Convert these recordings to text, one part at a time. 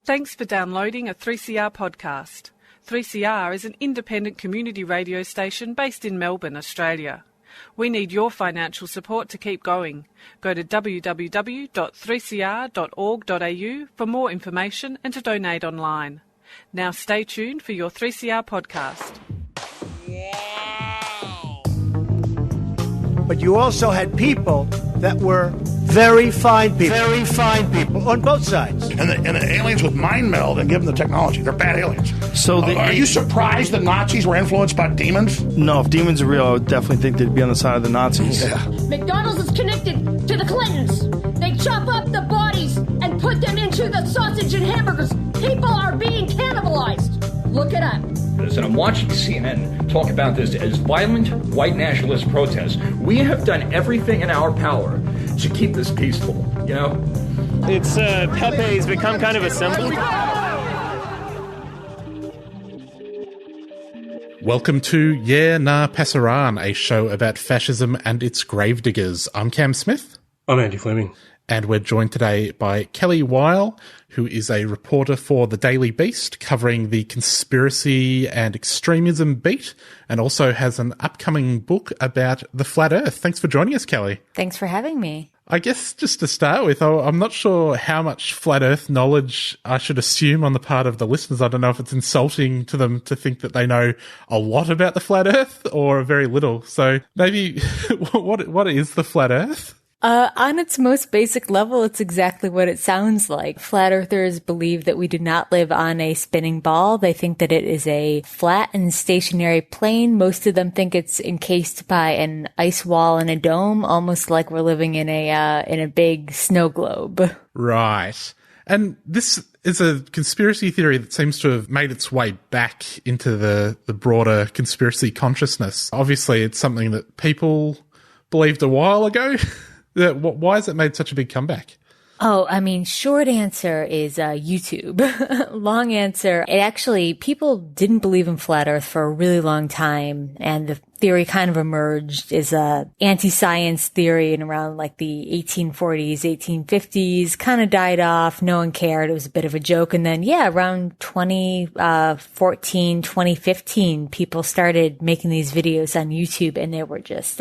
Thanks for downloading a 3CR podcast. 3CR is an independent community radio station based in Melbourne, Australia. We need your financial support to keep going. Go to www.3cr.org.au for more information and to donate online. Now stay tuned for your 3CR podcast. But you also had people that were very fine people. Very fine people on both sides. And the aliens would mind meld and give them the technology. They're bad aliens. So are you surprised the Nazis were influenced by demons? No, if demons are real, I would definitely think they'd be on the side of the Nazis. Yeah. McDonald's is connected to the Clintons. They chop up the bodies and put them into the sausage and hamburgers. People are being cannibalized. Look it up. And I'm watching CNN talk about this as violent white nationalist protests. We have done everything in our power to keep this peaceful, you know? It's Pepe's become kind of a symbol. Welcome to Yeah Nah Pasaran, a show about fascism and its gravediggers. I'm Cam Smith. I'm Andy Fleming. And we're joined today by Kelly Weill, who is a reporter for The Daily Beast, covering the conspiracy and extremism beat, and also has an upcoming book about the flat earth. Thanks for joining us, Kelly. Thanks for having me. I guess just to start with, I'm not sure how much flat earth knowledge I should assume on the part of the listeners. I don't know if it's insulting to them to think that they know a lot about the flat earth or very little. So maybe what is the flat earth? On its most basic level, it's exactly what it sounds like. Flat earthers believe that we do not live on a spinning ball. They think that it is a flat and stationary plane. Most of them think it's encased by an ice wall and a dome, almost like we're living in a big snow globe. Right. And this is a conspiracy theory that seems to have made its way back into the broader conspiracy consciousness. Obviously, it's something that people believed a while ago. Why has it made such a big comeback? Oh, I mean, short answer is YouTube. Long answer, people didn't believe in flat earth for a really long time, and the theory kind of emerged as a anti-science theory in around like the 1840s, 1850s, kind of died off. No one cared. It was a bit of a joke. And then, around 2014, 2015, people started making these videos on YouTube, and they were just,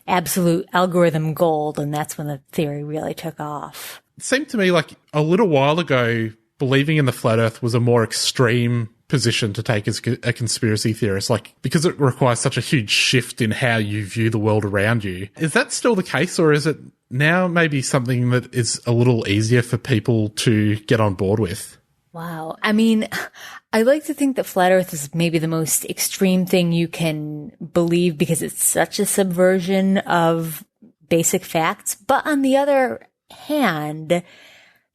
absolute algorithm gold, and that's when the theory really took off. It seemed to me like a little while ago, believing in the flat earth was a more extreme position to take as a conspiracy theorist, like because it requires such a huge shift in how you view the world around you. Is that still the case, or is it now maybe something that is a little easier for people to get on board with? Wow. I mean, I like to think that flat earth is maybe the most extreme thing you can believe because it's such a subversion of basic facts. But on the other hand,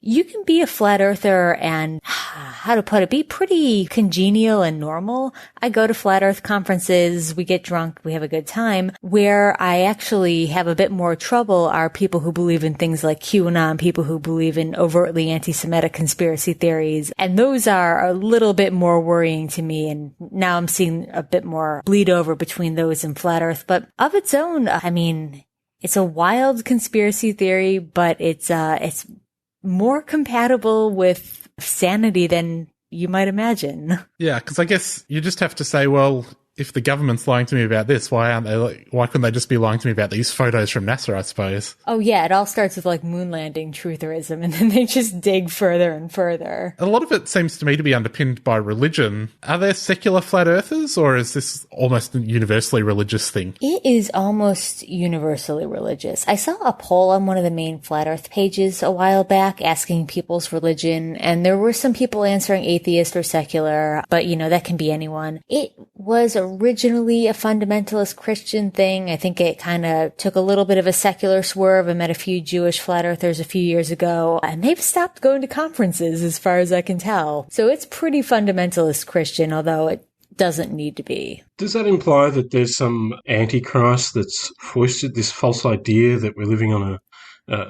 you can be a flat earther and, how to put it, be pretty congenial and normal. I go to flat earth conferences, we get drunk, we have a good time. Where I actually have a bit more trouble are people who believe in things like Qanon, people who believe in overtly anti-Semitic conspiracy theories. And those are a little bit more worrying to me. And now I'm seeing a bit more bleed over between those and flat earth. But of its own, I mean, it's a wild conspiracy theory, but it's more compatible with sanity than you might imagine. Yeah, because I guess you just have to say, well, if the government's lying to me about this, why couldn't they just be lying to me about these photos from NASA, I suppose? Oh, yeah, it all starts with, like, moon landing trutherism, and then they just dig further and further. A lot of it seems to me to be underpinned by religion. Are there secular flat earthers, or is this almost a universally religious thing? It is almost universally religious. I saw a poll on one of the main flat earth pages a while back asking people's religion, and there were some people answering atheist or secular, but, that can be anyone. It was originally a fundamentalist Christian thing. I think it kind of took a little bit of a secular swerve. I met a few Jewish flat earthers a few years ago, and they've stopped going to conferences as far as I can tell. So it's pretty fundamentalist Christian, although it doesn't need to be. Does that imply that there's some antichrist that's foisted this false idea that we're living on a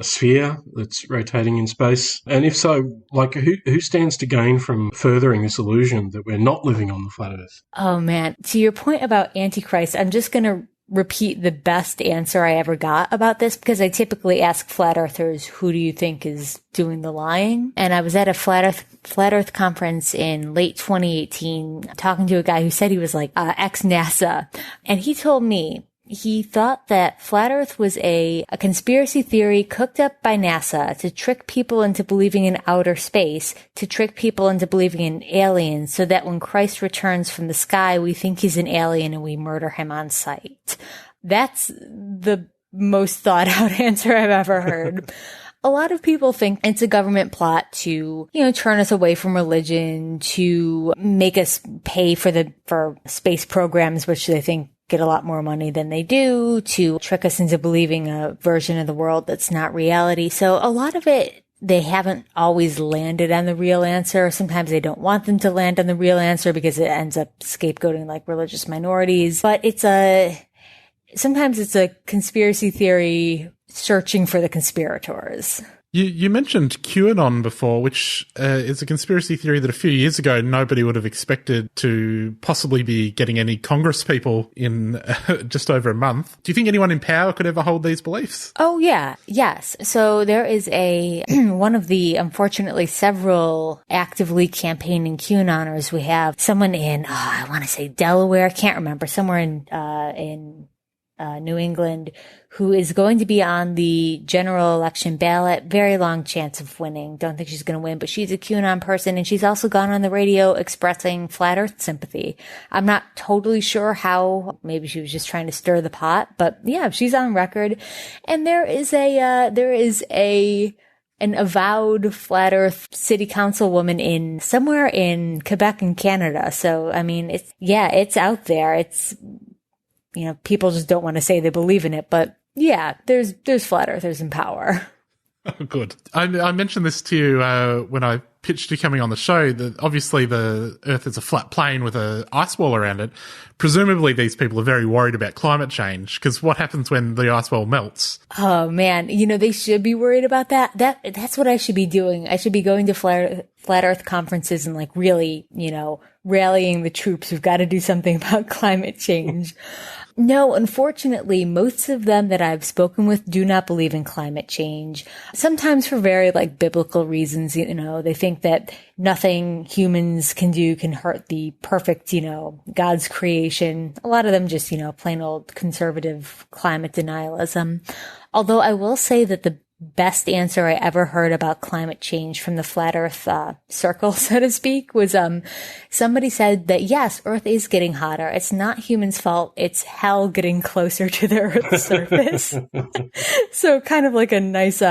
sphere that's rotating in space? And if so, like, who stands to gain from furthering this illusion that we're not living on the flat earth? Oh man, to your point about Antichrist, I'm just going to repeat the best answer I ever got about this because I typically ask flat earthers, who do you think is doing the lying? And I was at a flat earth conference in late 2018 talking to a guy who said he was like ex-NASA. And he told me he thought that flat earth was a conspiracy theory cooked up by NASA to trick people into believing in outer space, to trick people into believing in aliens, so that when Christ returns from the sky, we think he's an alien and we murder him on sight. That's the most thought out answer I've ever heard. A lot of people think it's a government plot to, turn us away from religion, to make us pay for space programs, which they think get a lot more money than they do, to trick us into believing a version of the world that's not reality. So a lot of it, they haven't always landed on the real answer. Sometimes they don't want them to land on the real answer because it ends up scapegoating like religious minorities. But sometimes it's a conspiracy theory searching for the conspirators. You mentioned QAnon before, which is a conspiracy theory that a few years ago nobody would have expected to possibly be getting any Congress people in just over a month. Do you think anyone in power could ever hold these beliefs? Oh, yeah. Yes. So there is one of the, unfortunately, several actively campaigning QAnoners. We have someone in, I want to say Delaware, I can't remember, somewhere in New England, who is going to be on the general election ballot. Very long chance of winning. Don't think she's going to win, but she's a QAnon person, and she's also gone on the radio expressing flat earth sympathy. I'm not totally sure how. Maybe she was just trying to stir the pot, but yeah, she's on record. And there is an avowed flat earth city councilwoman somewhere in Quebec in Canada. So, I mean, it's out there. It's, people just don't want to say they believe in it, but yeah, there's flat earthers in power. Oh, good. I mentioned this to you when I pitched you coming on the show, that obviously the Earth is a flat plane with an ice wall around it. Presumably these people are very worried about climate change, because what happens when the ice wall melts? Oh, man. They should be worried about that. That's what I should be doing. I should be going to flat earth conferences and really, rallying the troops who've got to do something about climate change. No, unfortunately, most of them that I've spoken with do not believe in climate change. Sometimes for very biblical reasons, they think that nothing humans can do can hurt the perfect, God's creation. A lot of them just, plain old conservative climate denialism. Although I will say that the best answer I ever heard about climate change from the flat earth circle, so to speak, was somebody said that yes, Earth is getting hotter. It's not humans' fault. It's hell getting closer to the Earth's surface. So kind of like a nice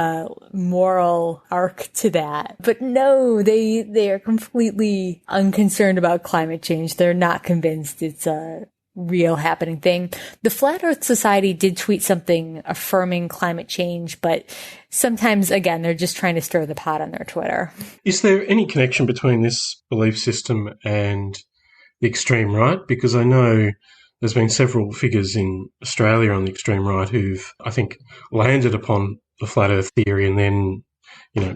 moral arc to that. But no, they are completely unconcerned about climate change. They're not convinced it's a real happening thing. The Flat Earth Society did tweet something affirming climate change, but sometimes, again, they're just trying to stir the pot on their Twitter. Is there any connection between this belief system and the extreme right? Because I know there's been several figures in Australia on the extreme right who've, I think, landed upon the flat earth theory and then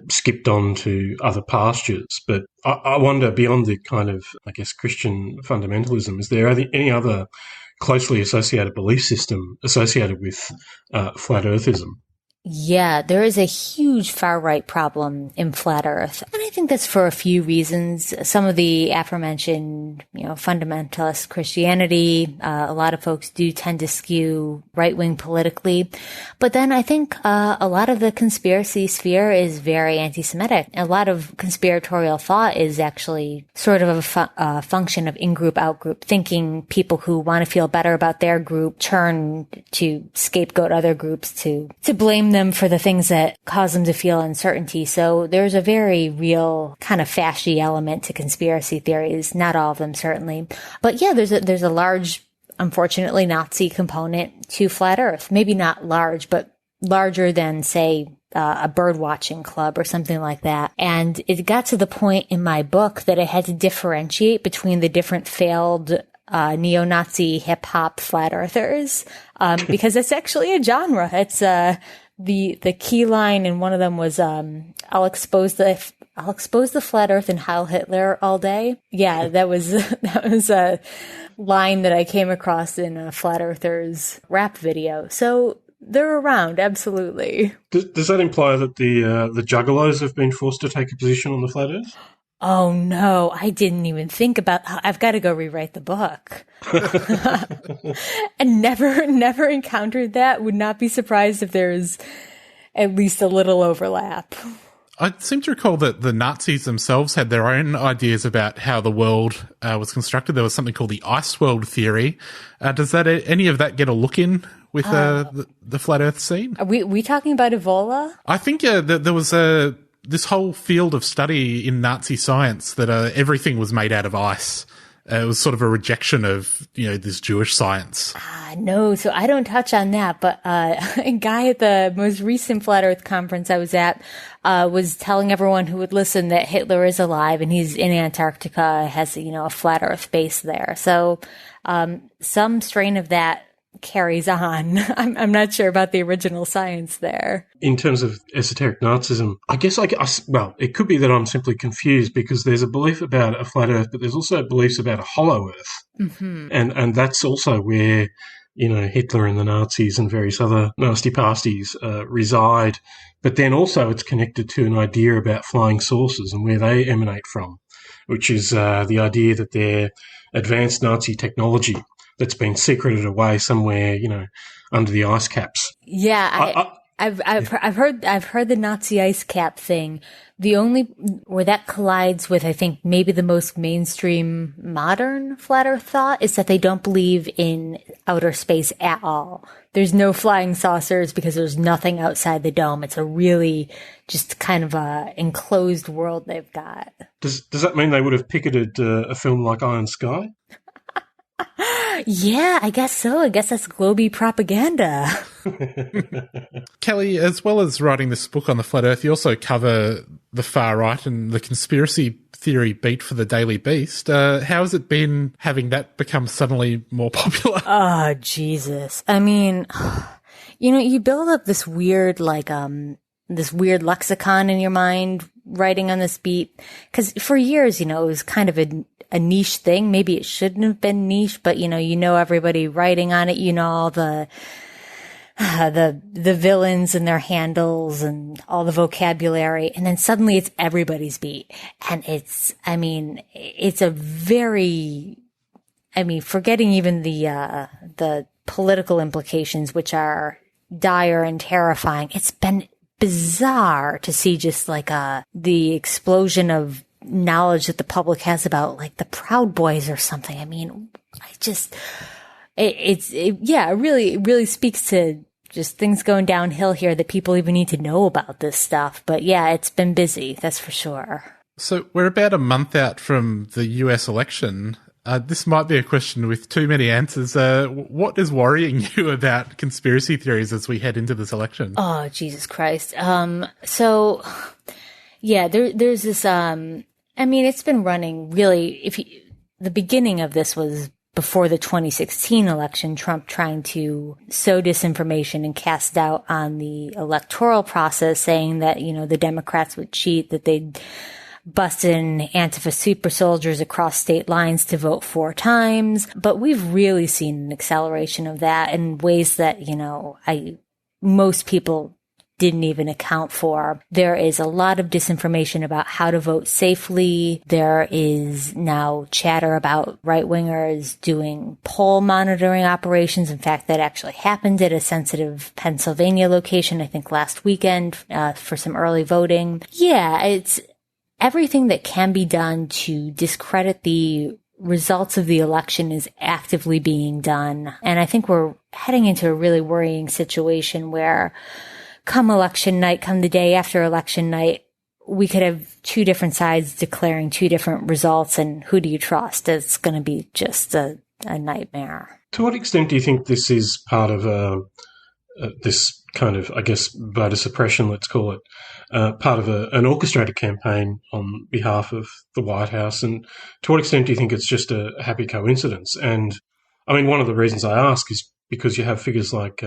skipped on to other pastures. But I wonder, beyond the kind of, Christian fundamentalism, is there any other closely associated belief system associated with flat earthism? Yeah, there is a huge far-right problem in flat earth. And I think that's for a few reasons. Some of the aforementioned, fundamentalist Christianity, a lot of folks do tend to skew right-wing politically. But then I think a lot of the conspiracy sphere is very anti-Semitic. A lot of conspiratorial thought is actually sort of a function of in-group, out-group thinking. People who want to feel better about their group turn to scapegoat other groups to blame them for the things that cause them to feel uncertainty. So there's a very real kind of fashy element to conspiracy theories. Not all of them, certainly. But yeah, there's a large, unfortunately, Nazi component to flat earth. Maybe not large, but larger than, say, a bird watching club or something like that. And it got to the point in my book that I had to differentiate between the different failed neo-Nazi hip-hop flat earthers, because it's actually a genre. It's the key line in one of them was, I'll expose the flat earth and Heil Hitler all day. Yeah, that was a line that I came across in a Flat Earthers rap video. So they're around, absolutely. Does that imply that the juggalos have been forced to take a position on the flat earth? Oh no, I didn't even think about. I've got to go rewrite the book. And never encountered that. Would not be surprised if there's at least a little overlap. I seem to recall that the Nazis themselves had their own ideas about how the world was constructed. There was something called the ice world theory. Does any of that get a look in with the flat Earth scene? Are we talking about Evola? I think there was this whole field of study in Nazi science that everything was made out of ice. It was sort of a rejection of, this Jewish science. No, so I don't touch on that, but a guy at the most recent Flat Earth conference I was at was telling everyone who would listen that Hitler is alive and he's in Antarctica, has, a Flat Earth base there. So some strain of that carries on. I'm not sure about the original science there. In terms of esoteric Nazism, I guess it could be that I'm simply confused because there's a belief about a flat Earth, but there's also beliefs about a hollow Earth. Mm-hmm. And that's also where, Hitler and the Nazis and various other nasty pasties reside. But then also it's connected to an idea about flying saucers and where they emanate from, which is the idea that they're advanced Nazi technology that's been secreted away somewhere, under the ice caps. Yeah, I've heard the Nazi ice cap thing. The only where that collides with, I think, maybe the most mainstream modern flat Earth thought is that they don't believe in outer space at all. There's no flying saucers because there's nothing outside the dome. It's a really just kind of a enclosed world they've got. Does that mean they would have picketed a film like Iron Sky? Yeah, I guess so. I guess that's Globey propaganda. Kelly, as well as writing this book on the flat Earth, you also cover the far right and the conspiracy theory beat for the Daily Beast. How has it been having that become suddenly more popular? Oh, Jesus. I mean, you build up this weird, lexicon in your mind writing on this beat. Because for years, it was kind of a niche thing. Maybe it shouldn't have been niche, but everybody writing on it, all the villains and their handles and all the vocabulary. And then suddenly it's everybody's beat. And it's a very, forgetting even the political implications, which are dire and terrifying. It's been bizarre to see just the explosion of knowledge that the public has about the Proud Boys or something. It really speaks to just things going downhill here that people even need to know about this stuff. But yeah, it's been busy. That's for sure. So we're about a month out from the US election. This might be a question with too many answers. What is worrying you about conspiracy theories as we head into this election? Oh, Jesus Christ. So yeah, there's this, it's been running really, the beginning of this was before the 2016 election, Trump trying to sow disinformation and cast doubt on the electoral process, saying that, the Democrats would cheat, that they'd bust in Antifa super soldiers across state lines to vote 4 times. But we've really seen an acceleration of that in ways that, most people didn't even account for. There is a lot of disinformation about how to vote safely. There is now chatter about right-wingers doing poll monitoring operations. In fact, that actually happened at a sensitive Pennsylvania location, I think last weekend, for some early voting. Yeah, it's everything that can be done to discredit the results of the election is actively being done. And I think we're heading into a really worrying situation where come election night, come the day after election night, we could have 2 different sides declaring 2 different results. And who do you trust? It's going to be just a nightmare. To what extent do you think this is part of this kind of, I guess, voter suppression, let's call it, part of an orchestrated campaign on behalf of the White House? And to what extent do you think it's just a happy coincidence? And I mean, one of the reasons I ask is because you have figures like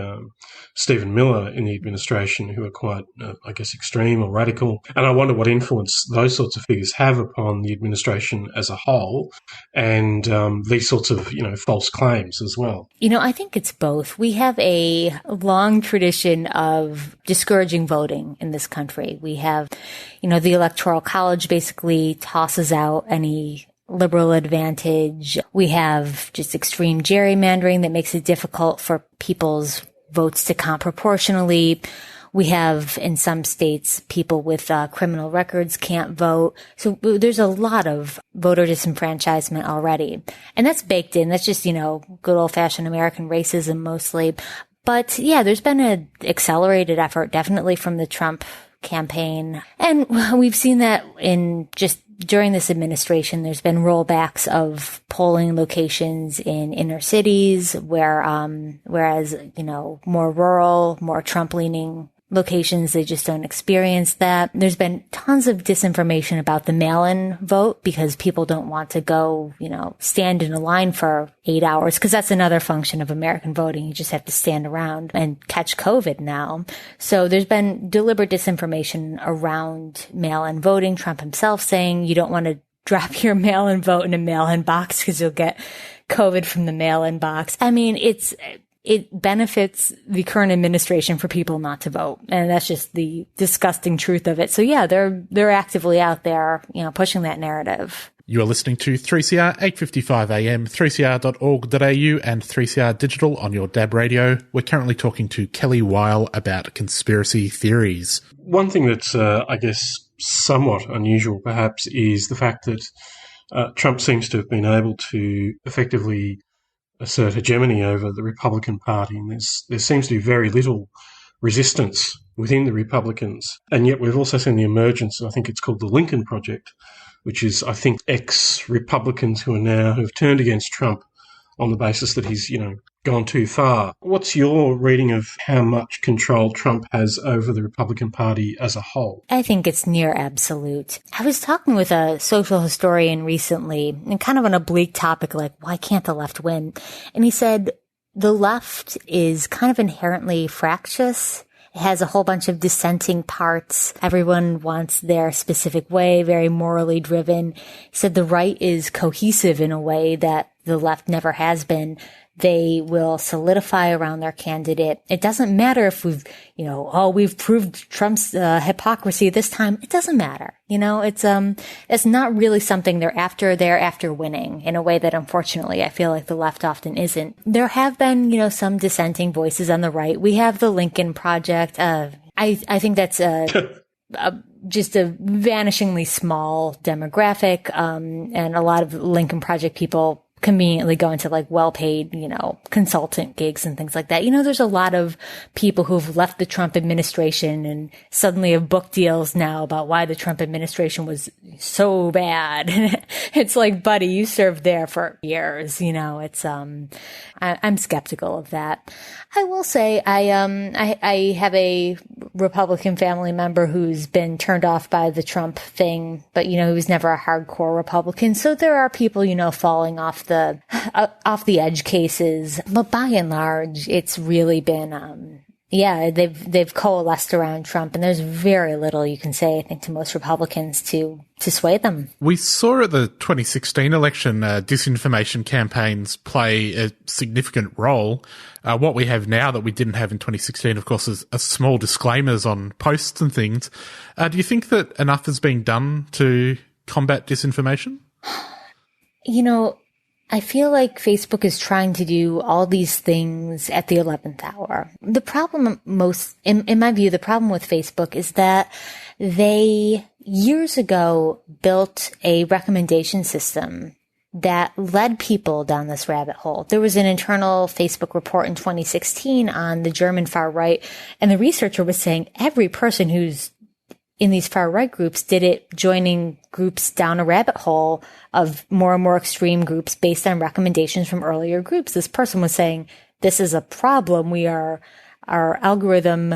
Stephen Miller in the administration who are quite, I guess, extreme or radical. And I wonder what influence those sorts of figures have upon the administration as a whole and these sorts of, false claims as well. I think it's both. We have a long tradition of discouraging voting in this country. We have, the Electoral College basically tosses out any liberal advantage. We have just extreme gerrymandering that makes it difficult for people's votes to count proportionally. We have, in some states, people with criminal records can't vote. So there's a lot of voter disenfranchisement already. And that's baked in. That's just, good old-fashioned American racism mostly. But yeah, there's been an accelerated effort, definitely from the Trump campaign. And we've seen that in just during this administration, there's been rollbacks of polling locations in inner cities where, whereas, more rural, more Trump-leaning locations, they just don't experience that. There's been tons of disinformation about the mail-in vote because people don't want to go, stand in a line for 8 hours, because that's another function of American voting. You just have to stand around and catch COVID now. So there's been deliberate disinformation around mail-in voting. Trump himself saying you don't want to drop your mail-in vote in a mail-in box because you'll get COVID from the mail-in box. I mean, it benefits the current administration for people not to vote. And that's just the disgusting truth of it. So yeah, they're actively out there, pushing that narrative. You are listening to 3CR 855 AM, 3cr.org.au and 3CR Digital on your DAB radio. We're currently talking to Kelly Weill about conspiracy theories. One thing that's, I guess, somewhat unusual perhaps is the fact that Trump seems to have been able to effectively assert hegemony over the Republican Party, and there seems to be very little resistance within the Republicans. And yet we've also seen the emergence, I think it's called the Lincoln Project, which is, I think, ex-Republicans who've turned against Trump on the basis that he's, gone too far. What's your reading of how much control Trump has over the Republican Party as a whole? I think it's near absolute. I was talking with a social historian recently, and kind of on a bleak topic like, why can't the left win? And he said, the left is kind of inherently fractious. It has a whole bunch of dissenting parts. Everyone wants their specific way, very morally driven. He said the right is cohesive in a way that the left never has been. They will solidify around their candidate. It doesn't matter if we've proved Trump's hypocrisy this time. It doesn't matter. It's not really something they're after. They're after winning in a way that, unfortunately, I feel like the left often isn't. There have been, some dissenting voices on the right. We have the Lincoln Project. I think that's just a vanishingly small demographic, and a lot of Lincoln Project people conveniently go into well-paid, consultant gigs and things like that. There's a lot of people who've left the Trump administration and suddenly have book deals now about why the Trump administration was so bad. It's like, buddy, you served there for years. I'm skeptical of that. I will say I have a Republican family member who's been turned off by the Trump thing, but he was never a hardcore Republican. So there are people, falling off the edge cases, but by and large, it's really been, they've coalesced around Trump, and there's very little you can say, I think, to most Republicans to sway them. We saw at the 2016 election disinformation campaigns play a significant role. What we have now that we didn't have in 2016, of course, is a small disclaimers on posts and things. Do you think that enough is being done to combat disinformation? I feel like Facebook is trying to do all these things at the 11th hour. The problem in my view, the problem with Facebook is that they years ago built a recommendation system that led people down this rabbit hole. There was an internal Facebook report in 2016 on the German far right, and the researcher was saying every person who's in these far right groups did it joining groups down a rabbit hole of more and more extreme groups based on recommendations from earlier groups. This person was saying, this is a problem. Our algorithm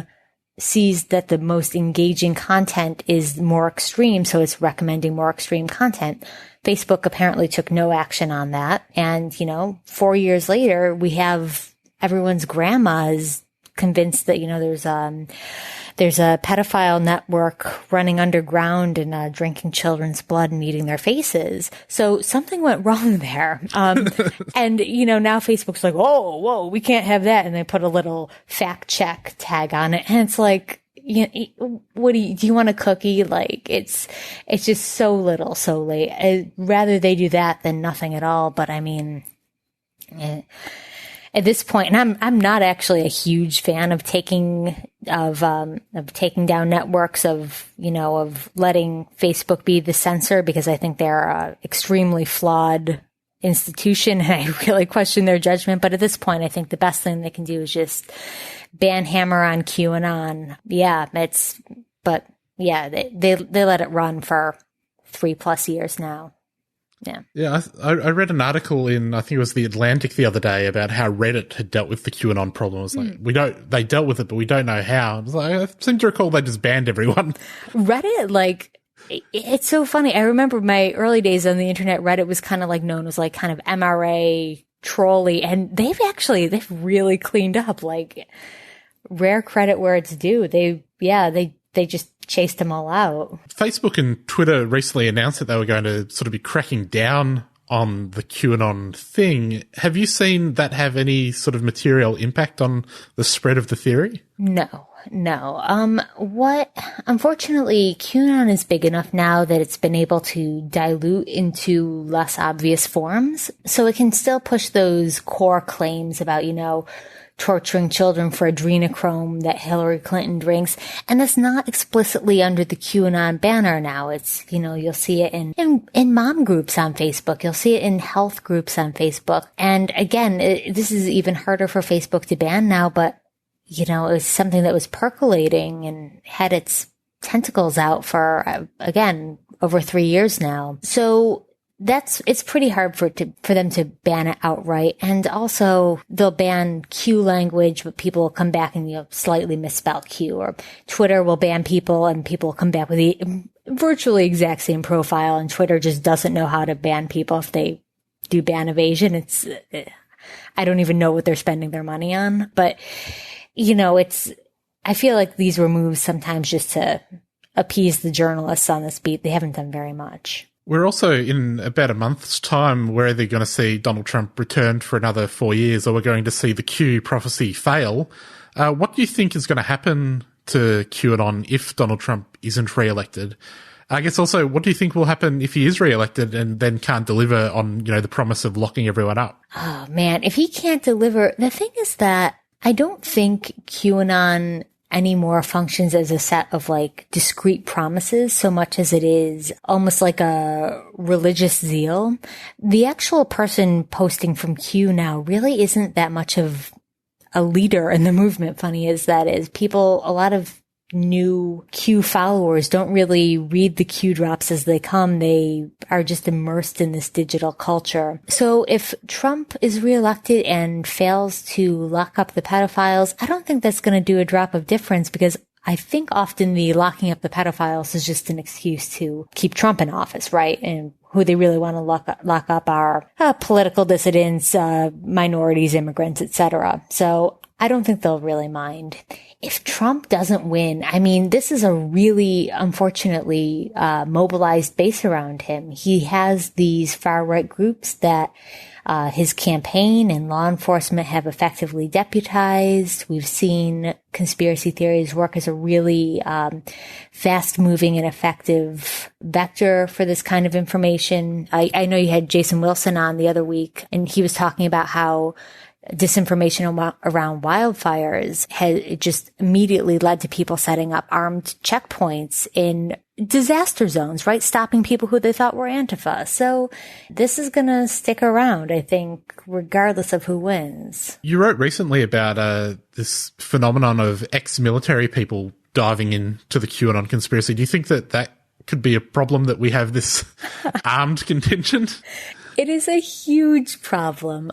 sees that the most engaging content is more extreme, so it's recommending more extreme content. Facebook apparently took no action on that. And, 4 years later, we have everyone's grandmas convinced that, there's a pedophile network running underground and drinking children's blood and eating their faces. So something went wrong there. And, now Facebook's like, whoa, we can't have that. And they put a little fact check tag on it. And it's like, what do you want a cookie? Like, it's just so little, so late. I'd rather they do that than nothing at all. But I mean, at this point, and I'm not actually a huge fan of taking down networks, of letting Facebook be the censor, because I think they're an extremely flawed institution and I really question their judgment. But at this point, I think the best thing they can do is just ban hammer on QAnon. They let it run for 3+ years now. Yeah. I read an article in, I think it was The Atlantic the other day, about how Reddit had dealt with the QAnon problem. It was like, they dealt with it, but we don't know how. It was like, I seem to recall they just banned everyone. Reddit, it's so funny. I remember my early days on the internet, Reddit was kind of known as kind of MRA trolly, and they've really cleaned up, rare credit where it's due. They just chased them all out. Facebook and Twitter recently announced that they were going to sort of be cracking down on the QAnon thing. Have you seen that have any sort of material impact on the spread of the theory? No. Unfortunately, QAnon is big enough now that it's been able to dilute into less obvious forms. So it can still push those core claims about, torturing children for adrenochrome that Hillary Clinton drinks. And that's not explicitly under the QAnon banner now. It's, you'll see it in mom groups on Facebook. You'll see it in health groups on Facebook. And again, this is even harder for Facebook to ban now, but, it was something that was percolating and had its tentacles out for, again, over 3 years now. So it's pretty hard for them to ban it outright. And also they'll ban Q language, but people will come back and slightly misspell Q, or Twitter will ban people and people will come back with the virtually exact same profile. And Twitter just doesn't know how to ban people if they do ban evasion. I don't even know what they're spending their money on, but I feel like these were moves sometimes just to appease the journalists on this beat. They haven't done very much. We're also in about a month's time, we're either going to see Donald Trump returned for another 4 years, or we're going to see the Q prophecy fail. What do you think is going to happen to QAnon if Donald Trump isn't re-elected? I guess also, what do you think will happen if he is re-elected and then can't deliver on, the promise of locking everyone up? Oh man, if he can't deliver, the thing is that I don't think QAnon anymore functions as a set of discrete promises so much as it is almost like a religious zeal. The actual person posting from Q now really isn't that much of a leader in the movement, funny as that is. A lot of new Q followers don't really read the Q drops as they come. They are just immersed in this digital culture. So if Trump is reelected and fails to lock up the pedophiles, I don't think that's going to do a drop of difference, because I think often the locking up the pedophiles is just an excuse to keep Trump in office, right? And who they really want to lock up are political dissidents, minorities, immigrants, etc. So I don't think they'll really mind. If Trump doesn't win, this is a really, unfortunately, mobilized base around him. He has these far-right groups that his campaign and law enforcement have effectively deputized. We've seen conspiracy theories work as a really fast-moving and effective vector for this kind of information. I know you had Jason Wilson on the other week, and he was talking about how disinformation around wildfires had just immediately led to people setting up armed checkpoints in disaster zones, right? Stopping people who they thought were Antifa. So this is going to stick around, I think, regardless of who wins. You wrote recently about this phenomenon of ex-military people diving into the QAnon conspiracy. Do you think that could be a problem, that we have this armed contingent? It is a huge problem.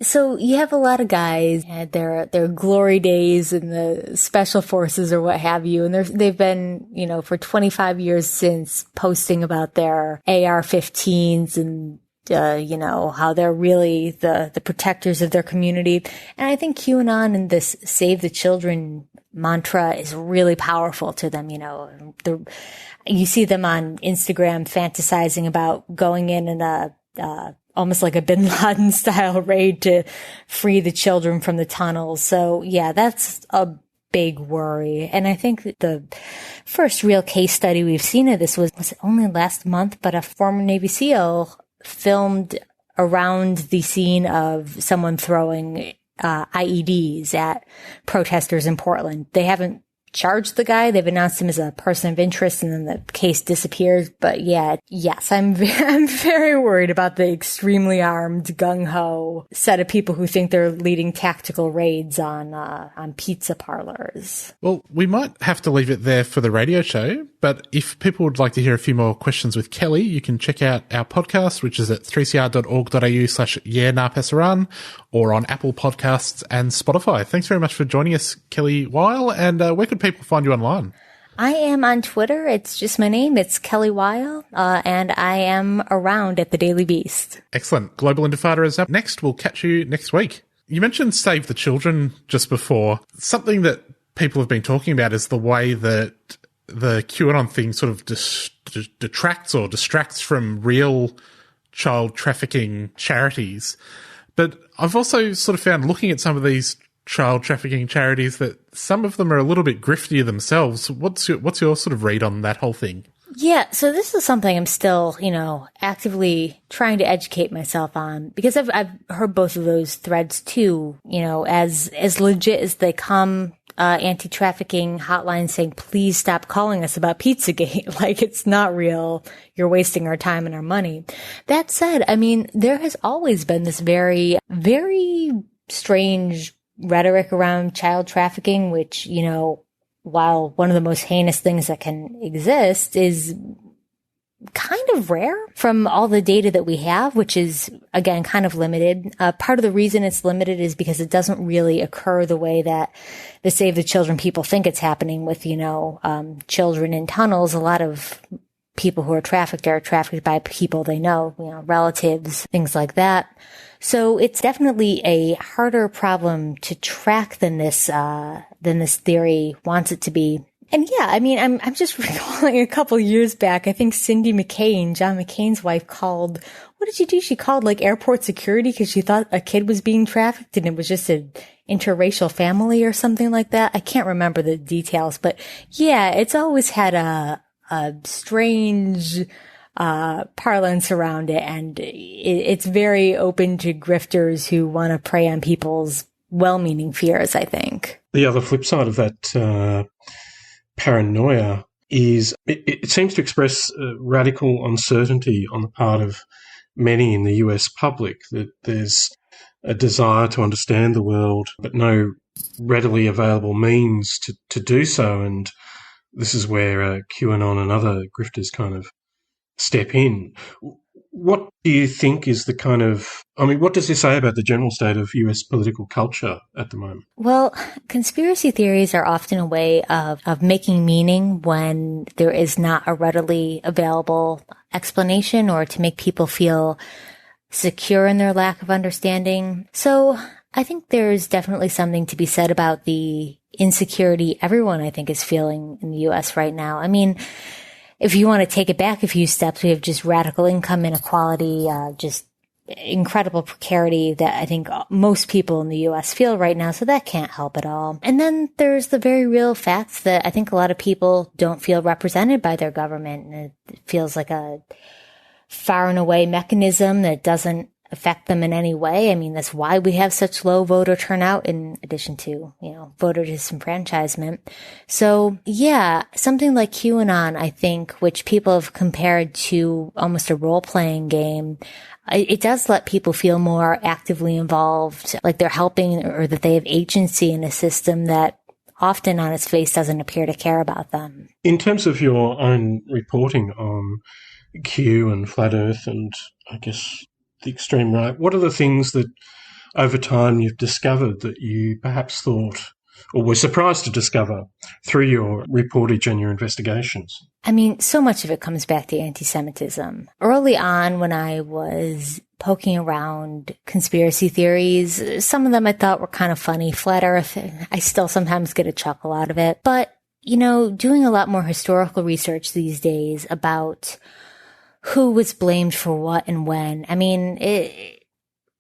So you have a lot of guys had their glory days in the special forces or what have you, and they've been, for 25 years since posting about their AR-15s and how they're really the protectors of their community. And I think QAnon and this Save the Children mantra is really powerful to them. You see them on Instagram fantasizing about going in a almost like a Bin Laden style raid to free the children from the tunnels. So yeah, that's a big worry. And I think that the first real case study we've seen of this was it only last month, but a former Navy SEAL filmed around the scene of someone throwing IEDs at protesters in Portland. They haven't charged the guy. They've announced him as a person of interest, and then the case disappears. But yes, I'm very worried about the extremely armed, gung-ho set of people who think they're leading tactical raids on pizza parlors. Well, we might have to leave it there for the radio show, but if people would like to hear a few more questions with Kelly, you can check out our podcast, which is at 3cr.org.au/Yeah-Nah-Pasaran, or on Apple Podcasts and Spotify. Thanks very much for joining us, Kelly Weill, and where could people find you online? I am on Twitter. It's just my name. It's Kelly Weill, and I am around at the Daily Beast. Excellent. Global Intifada is up next. We'll catch you next week. You mentioned Save the Children just before. Something that people have been talking about is the way that the QAnon thing sort of detracts or distracts from real child trafficking charities. But I've also sort of found, looking at some of these child trafficking charities, that some of them are a little bit griftier themselves. What's your sort of read on that whole thing? Yeah, so this is something I'm still, actively trying to educate myself on, because I've heard both of those threads too, as legit as they come. Anti-trafficking hotline saying, please stop calling us about Pizzagate. Like, it's not real. You're wasting our time and our money. That said, there has always been this very, very strange rhetoric around child trafficking, which, while one of the most heinous things that can exist, is kind of rare from all the data that we have, which is, again, kind of limited. Part of the reason it's limited is because it doesn't really occur the way that the Save the Children people think it's happening with, children in tunnels. A lot of people who are trafficked by people they know, relatives, things like that. So it's definitely a harder problem to track than this theory wants it to be. And yeah, I'm just recalling a couple years back, I think Cindy McCain, John McCain's wife, called, what did she do? She called airport security because she thought a kid was being trafficked and it was just an interracial family or something like that. I can't remember the details, but yeah, it's always had a strange parlance around it, and it's very open to grifters who want to prey on people's well-meaning fears, I think. The other flip side of that paranoia is it seems to express radical uncertainty on the part of many in the US public, that there's a desire to understand the world, but no readily available means to do so. And this is where QAnon and other grifters kind of step in. What do you think is the kind of, what does this say about the general state of US political culture at the moment? Well, conspiracy theories are often a way of making meaning when there is not a readily available explanation, or to make people feel secure in their lack of understanding. So I think there's definitely something to be said about the insecurity everyone, I think, is feeling in the US right now. If you want to take it back a few steps, we have just radical income inequality, just incredible precarity that I think most people in the U.S. feel right now, so that can't help at all. And then there's the very real facts that I think a lot of people don't feel represented by their government, and it feels like a far and away mechanism that doesn't affect them in any way. That's why we have such low voter turnout, in addition to, voter disenfranchisement. So yeah, something like QAnon, I think, which people have compared to almost a role-playing game, it does let people feel more actively involved, like they're helping, or that they have agency in a system that often on its face doesn't appear to care about them. In terms of your own reporting on Q and Flat Earth and, I guess, the extreme right, what are the things that over time you've discovered that you perhaps thought or were surprised to discover through your reportage and your investigations? I mean, so much of it comes back to anti-Semitism. Early on, when I was poking around conspiracy theories, some of them I thought were kind of funny. Flat Earth, I still sometimes get a chuckle out of it. But, you know, doing a lot more historical research these days about who was blamed for what and when. I mean,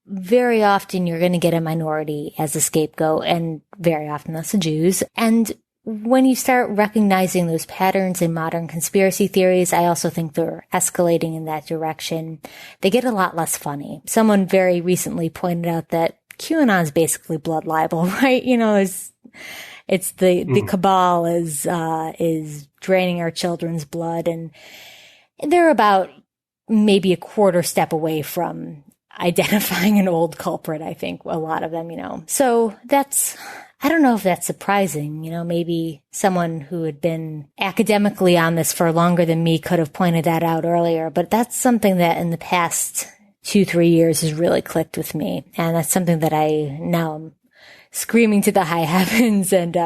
very often you're going to get a minority as a scapegoat, and very often that's the Jews. And when you start recognizing those patterns in modern conspiracy theories, I also think they're escalating in that direction. They get a lot less funny. Someone very recently pointed out that QAnon is basically blood libel, right? You know, it's the cabal is draining our children's blood, and they're about maybe a quarter step away from identifying an old culprit, I think, a lot of them, you know. So I don't know if that's surprising. You know, maybe someone who had been academically on this for longer than me could have pointed that out earlier, but that's something that in the past 2-3 years has really clicked with me. And that's something that I now am screaming to the high heavens, and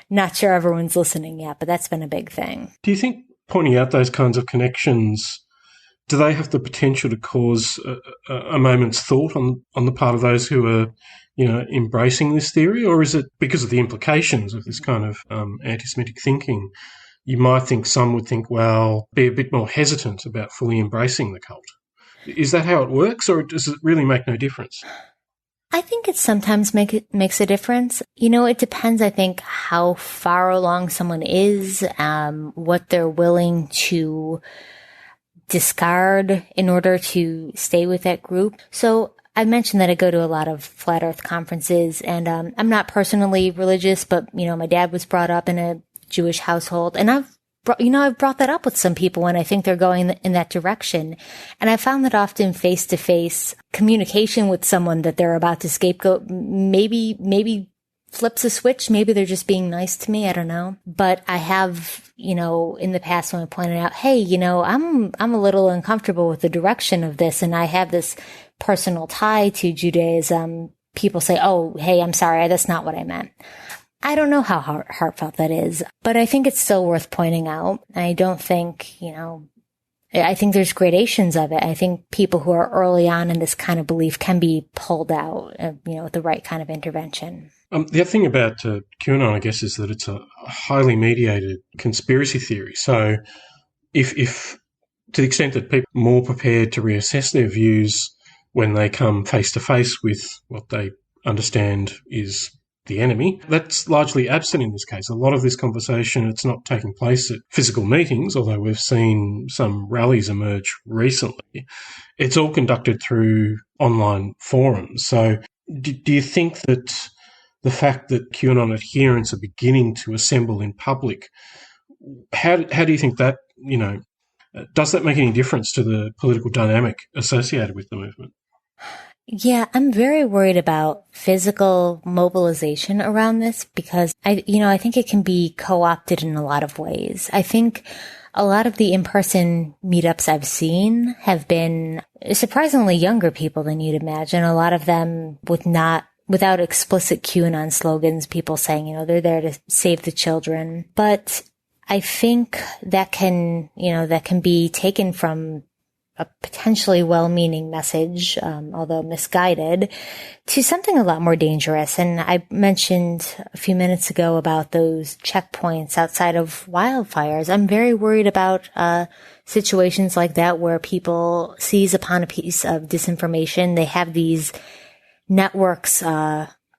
not sure everyone's listening yet, but that's been a big thing. Do you think pointing out those kinds of connections, do they have the potential to cause a moment's thought on the part of those who are, you know, embracing this theory? Or is it because of the implications of this kind of anti-Semitic thinking, you might think some would think, well, be a bit more hesitant about fully embracing the cult? Is that how it works, or does it really make no difference? I think it sometimes makes a difference. You know, it depends, I think, how far along someone is, what they're willing to discard in order to stay with that group. So I mentioned that I go to a lot of flat earth conferences, and I'm not personally religious, but, you know, my dad was brought up in a Jewish household, and I've brought that up with some people when I think they're going in that direction. And I found that often face-to-face communication with someone that they're about to scapegoat maybe flips a switch. Maybe they're just being nice to me. I don't know. But I have, you know, in the past when I pointed out, hey, you know, I'm a little uncomfortable with the direction of this, and I have this personal tie to Judaism. People say, oh, hey, I'm sorry, that's not what I meant. I don't know how heartfelt that is, but I think it's still worth pointing out. I don't think, you know, I think there's gradations of it. I think people who are early on in this kind of belief can be pulled out, you know, with the right kind of intervention. The other thing about QAnon, I guess, is that it's a highly mediated conspiracy theory. So if to the extent that people are more prepared to reassess their views when they come face to face with what they understand is the enemy, that's largely absent in this case. A lot of this conversation, it's not taking place at physical meetings, although we've seen some rallies emerge recently. It's all conducted through online forums. So do you think that the fact that QAnon adherents are beginning to assemble in public, how do you think that, you know, does that make any difference to the political dynamic associated with the movement? Yeah, I'm very worried about physical mobilization around this because I think it can be co-opted in a lot of ways. I think a lot of the in-person meetups I've seen have been surprisingly younger people than you'd imagine. A lot of them without explicit QAnon slogans, people saying, you know, they're there to save the children. But I think that can be taken from a potentially well-meaning message, although misguided, to something a lot more dangerous. And I mentioned a few minutes ago about those checkpoints outside of wildfires. I'm very worried about situations like that where people seize upon a piece of disinformation. They have these networks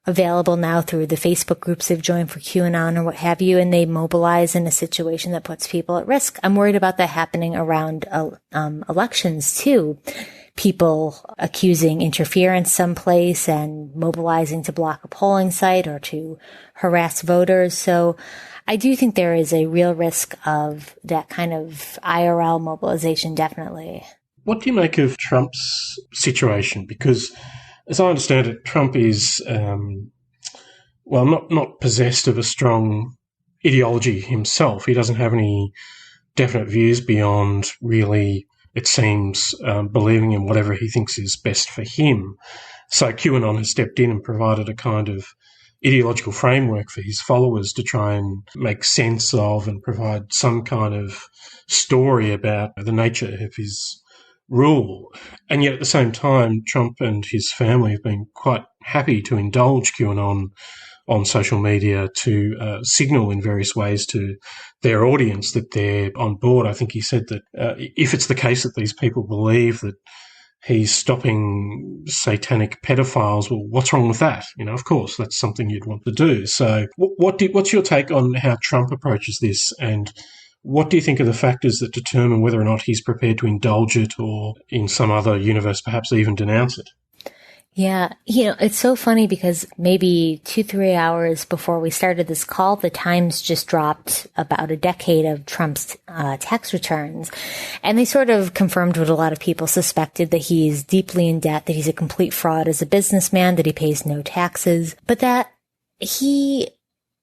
available now through the Facebook groups they've joined for QAnon or what have you, and they mobilize in a situation that puts people at risk. I'm worried about that happening around elections too. People accusing interference someplace and mobilizing to block a polling site or to harass voters. So I do think there is a real risk of that kind of IRL mobilization, definitely. What do you make of Trump's situation? Because as I understand it, Trump is, not possessed of a strong ideology himself. He doesn't have any definite views beyond really, it seems, believing in whatever he thinks is best for him. So QAnon has stepped in and provided a kind of ideological framework for his followers to try and make sense of and provide some kind of story about the nature of his rule. And yet at the same time, Trump and his family have been quite happy to indulge QAnon on social media to signal in various ways to their audience that they're on board. I think he said that if it's the case that these people believe that he's stopping satanic pedophiles, well, what's wrong with that? Of course, that's something you'd want to do. So what's your take on how Trump approaches this, and what do you think are the factors that determine whether or not he's prepared to indulge it or, in some other universe, perhaps even denounce it? Yeah, it's so funny because maybe 2-3 hours before we started this call, the Times just dropped about a decade of Trump's tax returns. And they sort of confirmed what a lot of people suspected, that he's deeply in debt, that he's a complete fraud as a businessman, that he pays no taxes, but that he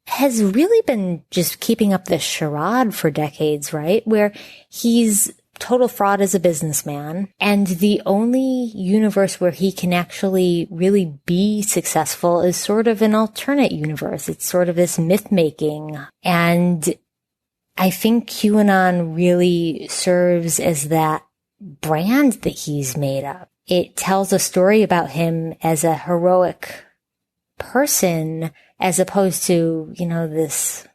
has really been just keeping up this charade for decades, right? Where he's total fraud as a businessman, and the only universe where he can actually really be successful is sort of an alternate universe. It's sort of this myth-making. And I think QAnon really serves as that brand that he's made up. It tells a story about him as a heroic person, as opposed to, this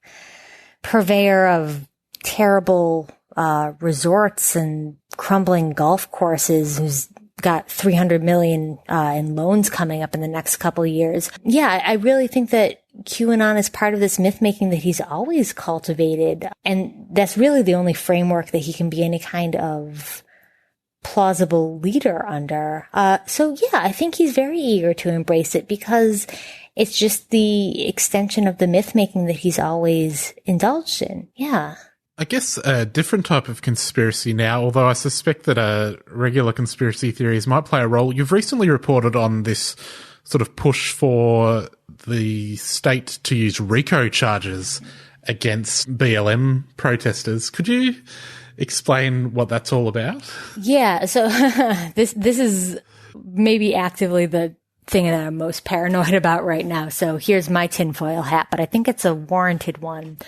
purveyor of terrible resorts and crumbling golf courses who's got $300 million in loans coming up in the next couple of years. Yeah, I really think that QAnon is part of this myth-making that he's always cultivated. And that's really the only framework that he can be any kind of plausible leader under. So yeah, I think he's very eager to embrace it because it's just the extension of the myth-making that he's always indulged in. Yeah. I guess a different type of conspiracy now, although I suspect that regular conspiracy theories might play a role. You've recently reported on this sort of push for the state to use RICO charges against BLM protesters. Could you explain what that's all about? Yeah, so this is maybe actively the thing that I'm most paranoid about right now. So here's my tinfoil hat, but I think it's a warranted one.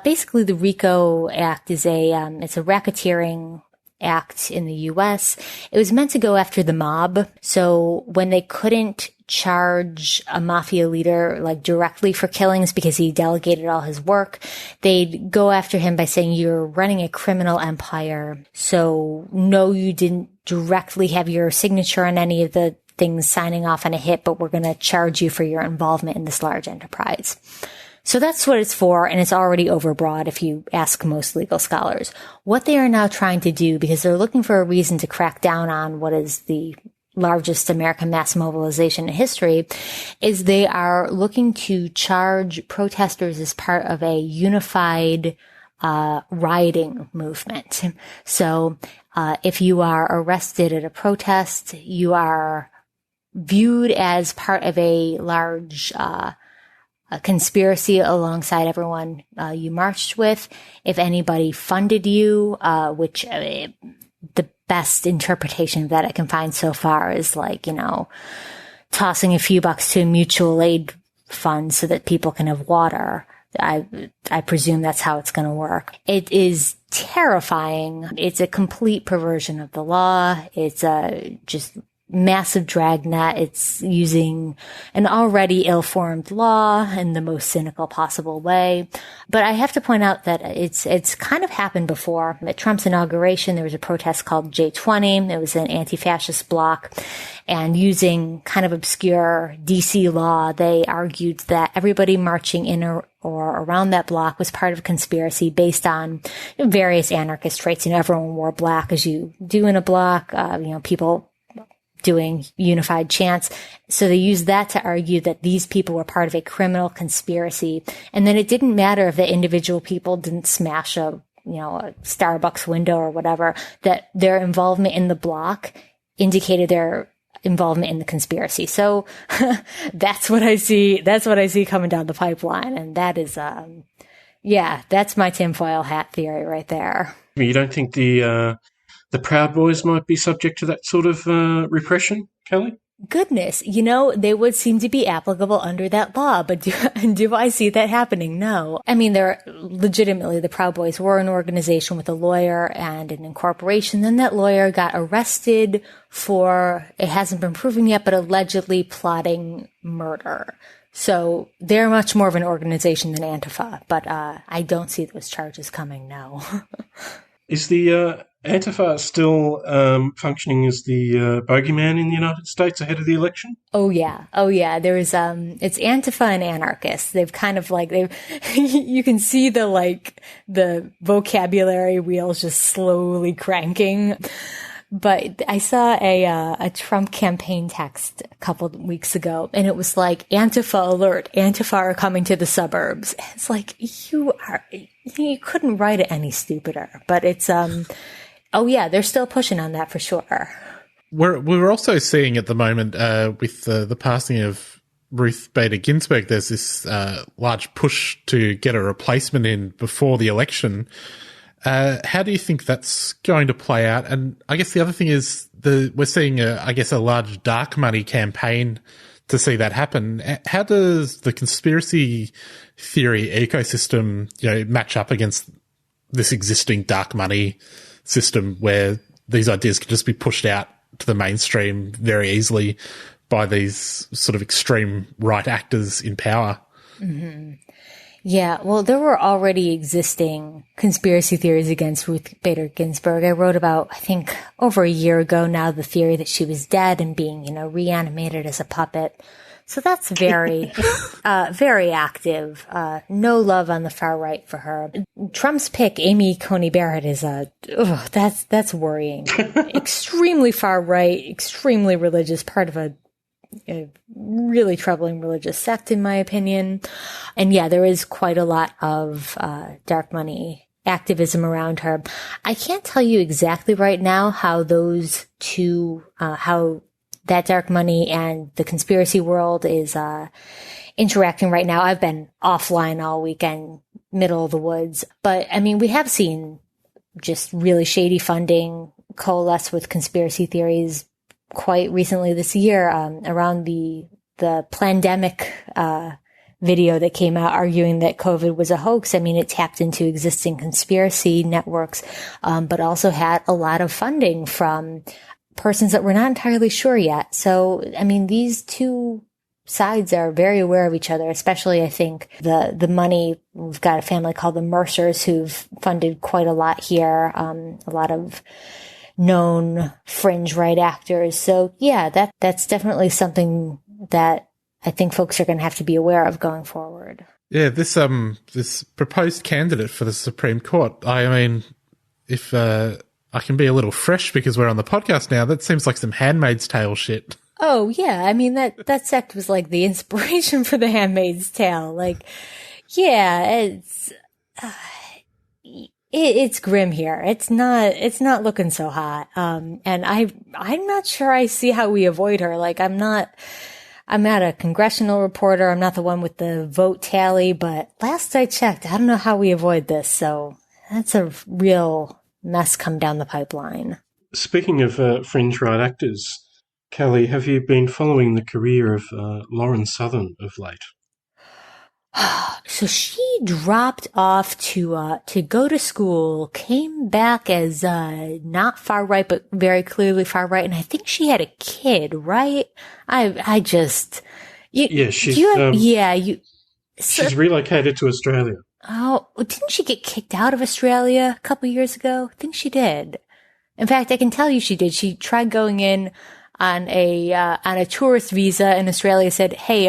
Basically, the RICO Act is it's a racketeering act in the U.S. It was meant to go after the mob. So when they couldn't charge a mafia leader directly for killings because he delegated all his work, they'd go after him by saying, you're running a criminal empire. So no, you didn't directly have your signature on any of the things signing off on a hit, but we're going to charge you for your involvement in this large enterprise. So that's what it's for, and it's already overbroad if you ask most legal scholars. What they are now trying to do, because they're looking for a reason to crack down on what is the largest American mass mobilization in history, is they are looking to charge protesters as part of a unified rioting movement. So if you are arrested at a protest, you are viewed as part of a large a conspiracy alongside everyone you marched with. If anybody funded you, which the best interpretation of that I can find so far is tossing a few bucks to a mutual aid fund so that people can have water. I presume that's how it's going to work. It is terrifying. It's a complete perversion of the law. It's just massive dragnet. It's using an already ill-formed law in the most cynical possible way. But I have to point out that it's kind of happened before. At Trump's inauguration, there was a protest called J20. It was an anti-fascist bloc. And using kind of obscure DC law, they argued that everybody marching in or around that block was part of a conspiracy based on various anarchist traits. Everyone wore black as you do in a block. People doing unified chants. So they used that to argue that these people were part of a criminal conspiracy. And then it didn't matter if the individual people didn't smash a Starbucks window or whatever, that their involvement in the block indicated their involvement in the conspiracy. So that's what I see. That's what I see coming down the pipeline. And that is, that's my tinfoil hat theory right there. You don't think the Proud Boys might be subject to that sort of repression, Kelly? Goodness, they would seem to be applicable under that law, but do I see that happening? No. I mean, they're legitimately, the Proud Boys were an organization with a lawyer and an incorporation. Then that lawyer got arrested for, it hasn't been proven yet, but allegedly plotting murder. So they're much more of an organization than Antifa, but I don't see those charges coming, no. Is the Antifa still functioning as the bogeyman in the United States ahead of the election? Oh yeah. There's it's Antifa and anarchists. They've kind of you can see the vocabulary wheels just slowly cranking. But I saw a Trump campaign text a couple of weeks ago, and it was like, Antifa alert, Antifa are coming to the suburbs. It's like, you couldn't write it any stupider. But it's, oh yeah, they're still pushing on that for sure. We're also seeing at the moment, with the passing of Ruth Bader Ginsburg, there's this large push to get a replacement in before the election. How do you think that's going to play out? And I guess the other thing is we're seeing a large dark money campaign to see that happen. How does the conspiracy theory ecosystem, match up against this existing dark money system where these ideas can just be pushed out to the mainstream very easily by these sort of extreme right actors in power? Mm-hmm. Yeah, well, there were already existing conspiracy theories against Ruth Bader Ginsburg. I wrote about, I think, over a year ago now, the theory that she was dead and being, reanimated as a puppet. So that's very, very active. No love on the far right for her. Trump's pick, Amy Coney Barrett, is that's worrying. Extremely far right, extremely religious, part of a really troubling religious sect, in my opinion. And yeah, there is quite a lot of dark money activism around her. I can't tell you exactly right now how those two, how that dark money and the conspiracy world is interacting right now. I've been offline all weekend, middle of the woods. But I mean, we have seen just really shady funding coalesce with conspiracy theories quite recently this year, around the pandemic video that came out arguing that COVID was a hoax. I mean, it tapped into existing conspiracy networks, but also had a lot of funding from persons that we're not entirely sure yet. So, I mean, these two sides are very aware of each other, especially, I think, the money. We've got a family called the Mercers who've funded quite a lot here, a lot of known fringe right actors. So yeah, that's definitely something that I think folks are going to have to be aware of going forward. Yeah, this proposed candidate for the Supreme Court, I mean, if I can be a little fresh because we're on the podcast now, that seems like some Handmaid's Tale shit. Oh yeah, I mean that sect was like the inspiration for the Handmaid's Tale. Like, yeah, it's grim here. It's not looking so hot. And I'm not sure I see how we avoid her. Like, I'm not a congressional reporter. I'm not the one with the vote tally, but last I checked, I don't know how we avoid this. So that's a real mess come down the pipeline. Speaking of fringe right actors, Kelly, have you been following the career of Lauren Southern of late? So she dropped off to go to school, came back as, not far right, but very clearly far right. And I think she had a kid, right? She's relocated to Australia. Oh, didn't she get kicked out of Australia a couple years ago? I think she did. In fact, I can tell you she did. She tried going in on a tourist visa in Australia, said, "Hey,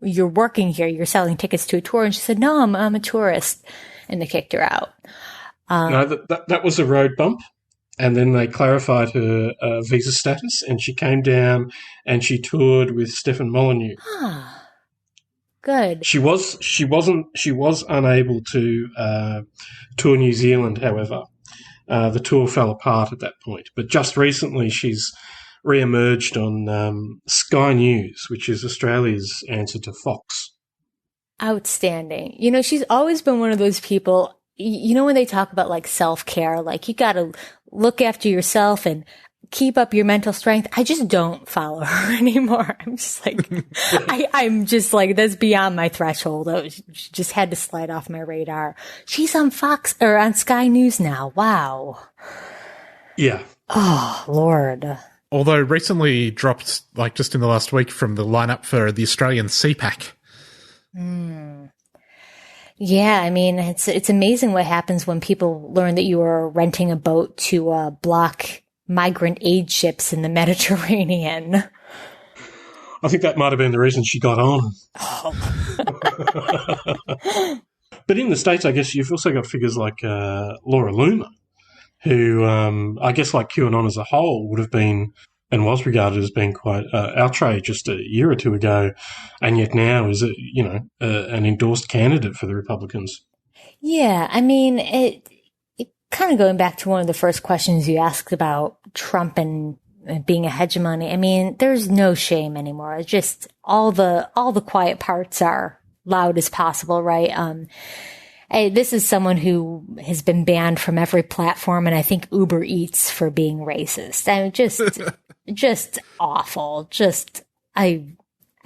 you're working here, you're selling tickets to a tour." And she said, "No, I'm a tourist." And they kicked her out. No, that was a road bump. And then they clarified her visa status, and she came down and she toured with Stefan Molyneux. Good. She was unable to tour New Zealand, however. The tour fell apart at that point. But just recently she's re-emerged on Sky News, which is Australia's answer to Fox. Outstanding. She's always been one of those people, when they talk about like self-care, like you got to look after yourself. And keep up your mental strength. I just don't follow her anymore. I'm just like, I'm just like, that's beyond my threshold. She just had to slide off my radar. She's on Fox or on Sky News now. Wow. Yeah. Oh, Lord. Although recently dropped, like just in the last week, from the lineup for the Australian CPAC. Yeah, I mean, it's amazing what happens when people learn that you are renting a boat to block migrant aid ships in the Mediterranean. I think that might have been the reason she got on. Oh. But in the States, I guess you've also got figures like Laura Loomer, who I guess like QAnon as a whole would have been and was regarded as being quite outraged just a year or two ago, and yet now is an endorsed candidate for the Republicans. Yeah, I mean, it kind of going back to one of the first questions you asked about Trump and being a hegemony. I mean, there's no shame anymore. It's just all the quiet parts are loud as possible, right? This is someone who has been banned from every platform, and I think Uber Eats for being racist. I mean, just awful. I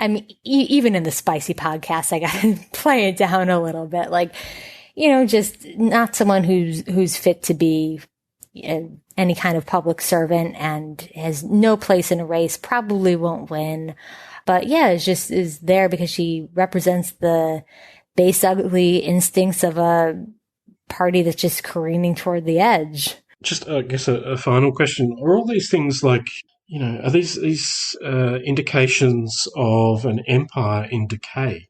mean, even in the spicy podcast, I got to play it down a little bit. Like, just not someone who's fit to be any kind of public servant and has no place in a race, probably won't win. But yeah, is there because she represents the base ugly instincts of a party that's just careening toward the edge. Just, I guess, a final question. Are all these things like, are these indications of an empire in decay?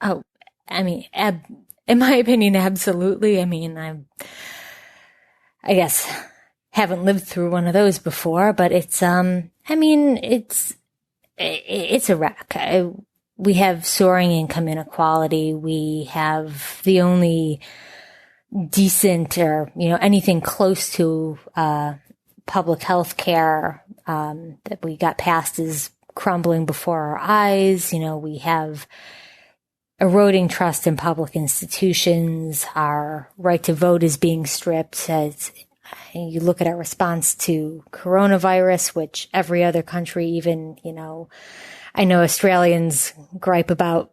Oh, I mean, in my opinion, absolutely. I mean, I guess haven't lived through one of those before, but it's, it's a wreck. We have soaring income inequality. We have the only decent or, anything close to, public health care, that we got passed is crumbling before our eyes. We have eroding trust in public institutions. Our right to vote is being stripped. As you look at our response to coronavirus, which every other country, even, I know Australians gripe about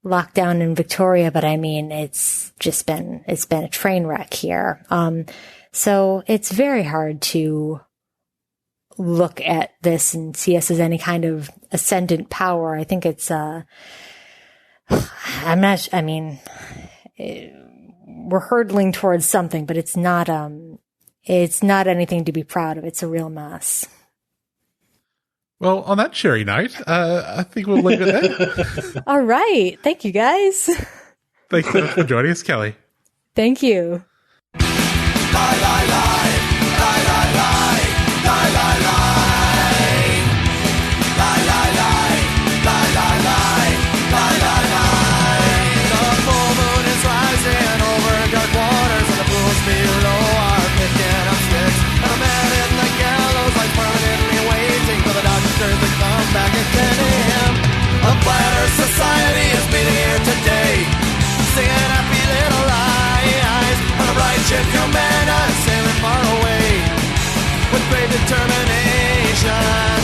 lockdown in Victoria, but I mean, it's been a train wreck here. So it's very hard to look at this and see us as any kind of ascendant power. I think it's, we're hurdling towards something, but it's not anything to be proud of. It's a real mess. Well, on that cheery note, I think we'll leave it there. All right. Thank you, guys. Thanks so much for joining us, Kelly. Thank you. Society is meeting here today, singing happy little lies on a bright ship Humana sailing far away with great determination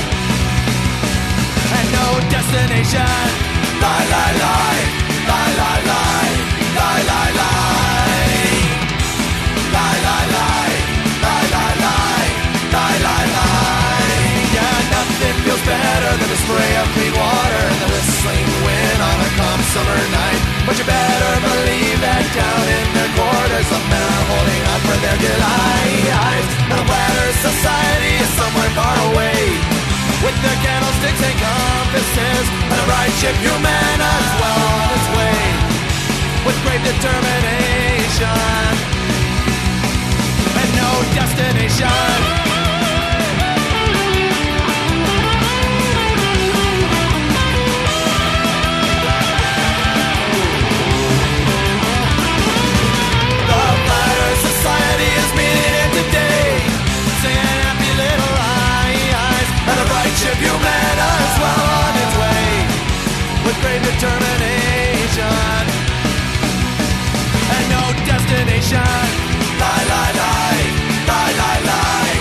and no destination. Lie, lie, lie, lie, lie, lie, lie, lie, lie, lie, lie, lie, lie, lie, lie, lie, lie, lie. Yeah, nothing feels better than a spray of clean water and the whistling wind on a calm summer night. But you better believe that down in their quarters the men are holding out for their delights. And a flatter society is somewhere far away with their candlesticks and compasses and a bright ship Humana is well on its way with great determination and no destination. Ship Humana is well on its way with great determination and no destination. Lie, lie, lie, lie, lie, lie,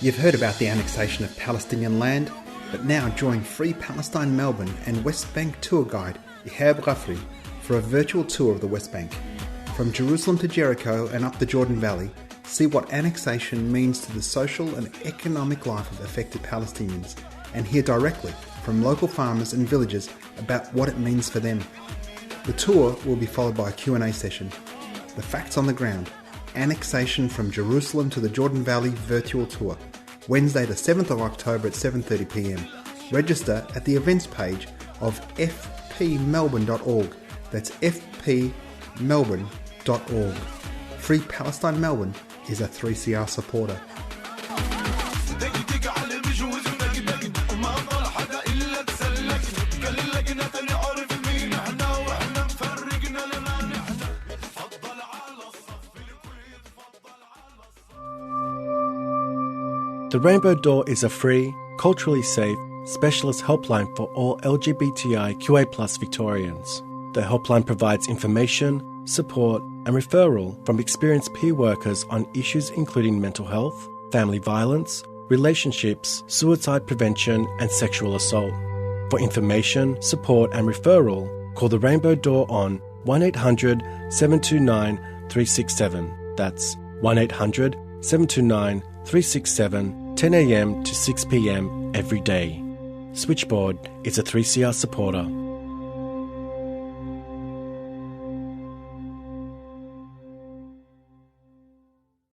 You've heard about the annexation of Palestinian land, but now join Free Palestine Melbourne and West Bank tour guide Ihab Ghafri for a virtual tour of the West Bank. From Jerusalem to Jericho and up the Jordan Valley, see what annexation means to the social and economic life of affected Palestinians and hear directly from local farmers and villagers about what it means for them. The tour will be followed by a Q&A session. The facts on the ground. Annexation from Jerusalem to the Jordan Valley virtual tour. Wednesday the 7th of October at 7:30pm. Register at the events page of fpmelbourne.org. That's fpmelbourne.org. Free Palestine Melbourne is a 3CR supporter. The Rainbow Door is a free, culturally safe, specialist helpline for all LGBTIQA+ Victorians. The helpline provides information, support and referral from experienced peer workers on issues including mental health, family violence, relationships, suicide prevention and sexual assault. For information, support and referral, call the Rainbow Door on 1800 729 367. That's 1800 729 367, 10 a.m. to 6 p.m. every day. Switchboard is a 3CR supporter.